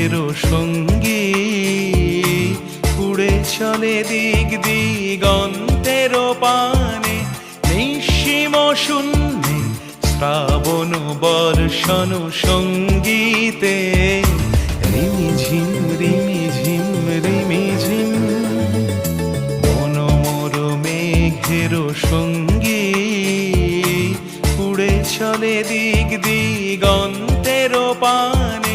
মেঘের সঙ্গী উড়ে চলে দিক দিগন্তের পানে নিঃসীম শূন্যে শ্রাবণ বর্ষণ সঙ্গীতে রিমিঝিম রিমিঝিম রিমিঝিম মনোমর মেঘের সঙ্গী উড়ে চলে দিক দিগন্তের পানে